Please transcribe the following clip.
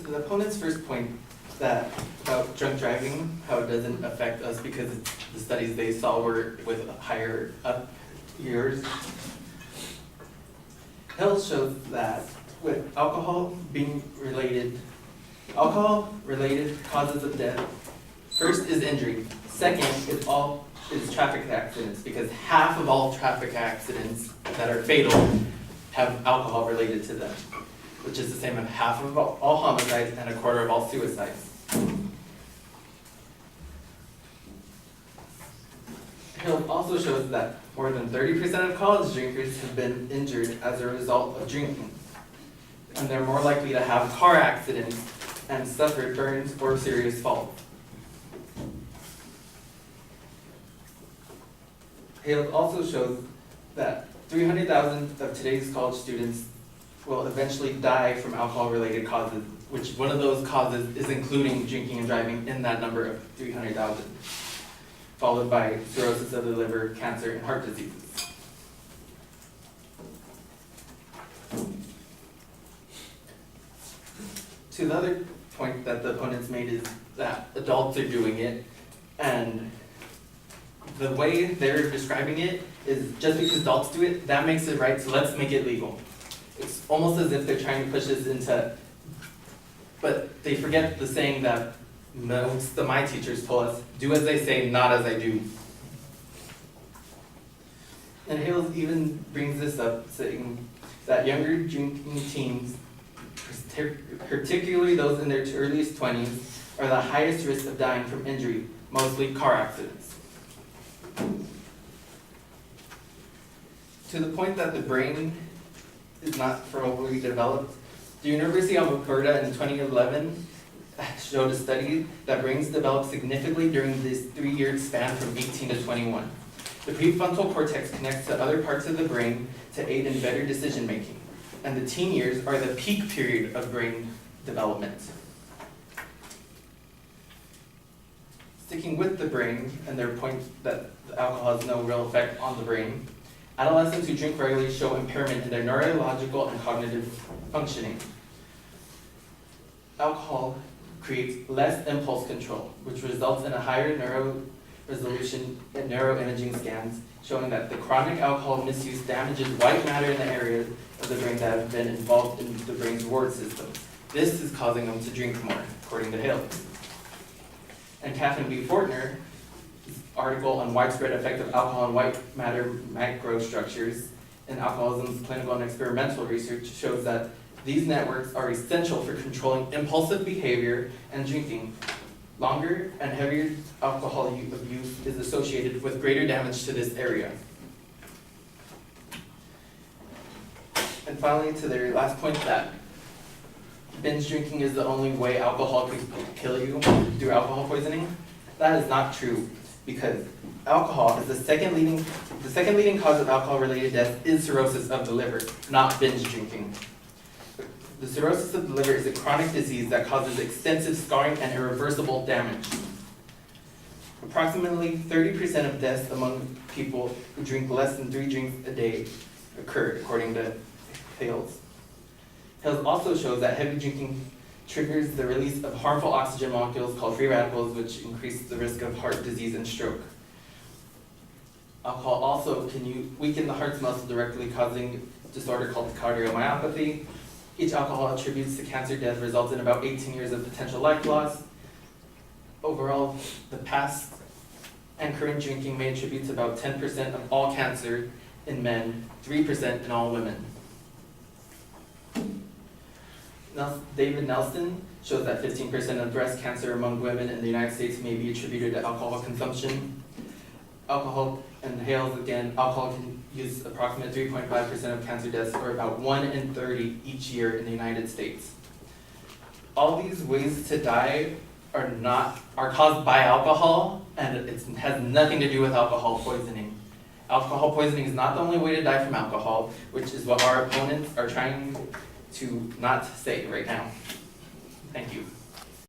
To the opponent's first point that about drunk driving, how it doesn't affect us because the studies they saw were with higher up years. Hill shows that with alcohol related causes of death, first is injury. Second is traffic accidents, because half of all traffic accidents that are fatal have alcohol related to them, which is the same as half of all homicides and a quarter of all suicides. Hill also shows that more than 30% of college drinkers have been injured as a result of drinking, and they're more likely to have car accidents and suffer burns or serious falls. Hale also shows that 300,000 of today's college students will eventually die from alcohol-related causes, which one of those causes is including drinking and driving in that number of 300,000, followed by cirrhosis of the liver, cancer, and heart diseases. To the other point that the opponents made is that adults are doing it, and the way they're describing it is just because adults do it, that makes it right, so let's make it legal. It's almost as if they're trying to push this into, but they forget the saying that most of my teachers told us, do as they say, not as I do. And Hales even brings this up, saying that younger drinking teens, particularly those in their earliest 20s, are the highest risk of dying from injury, mostly car accidents. To the point that the brain is not fully developed, the University of Alberta in 2011 showed a study that brains develop significantly during this 3-year span from 18 to 21. The prefrontal cortex connects to other parts of the brain to aid in better decision making, and the teen years are the peak period of brain development. Sticking with the brain and their point that alcohol has no real effect on the brain, adolescents who drink regularly show impairment in their neurological and cognitive functioning. Alcohol creates less impulse control, which results in a higher neuro-resolution in neuroimaging scans, showing that the chronic alcohol misuse damages white matter in the areas of the brain that have been involved in the brain's reward system. This is causing them to drink more, according to Hale. And Catherine B. Fortner's article on widespread effect of alcohol on white matter microstructures in alcoholism's clinical and experimental research shows that these networks are essential for controlling impulsive behavior and drinking. Longer and heavier alcohol abuse is associated with greater damage to this area. And finally, to their last point that binge drinking is the only way alcohol could kill you through alcohol poisoning, that is not true, because alcohol is the second leading cause of alcohol-related death is cirrhosis of the liver, not binge drinking. The cirrhosis of the liver is a chronic disease that causes extensive scarring and irreversible damage. Approximately 30% of deaths among people who drink less than 3 drinks a day occur, according to Hales. Hales also shows that heavy drinking triggers the release of harmful oxygen molecules called free radicals, which increase the risk of heart disease and stroke. Alcohol also can weaken the heart's muscle directly, causing a disorder called cardiomyopathy. Each alcohol attributes to cancer death results in about 18 years of potential life loss. Overall, the past and current drinking may attribute to about 10% of all cancer in men, 3% in all women. David Nelson shows that 15% of breast cancer among women in the United States may be attributed to alcohol consumption. Alcohol, and Hales again, alcohol can use approximately 3.5% of cancer deaths, or about 1 in 30 each year in the United States. All these ways to die are caused by alcohol, and it has nothing to do with alcohol poisoning. Alcohol poisoning is not the only way to die from alcohol, which is what our opponents are trying to not say right now. Thank you.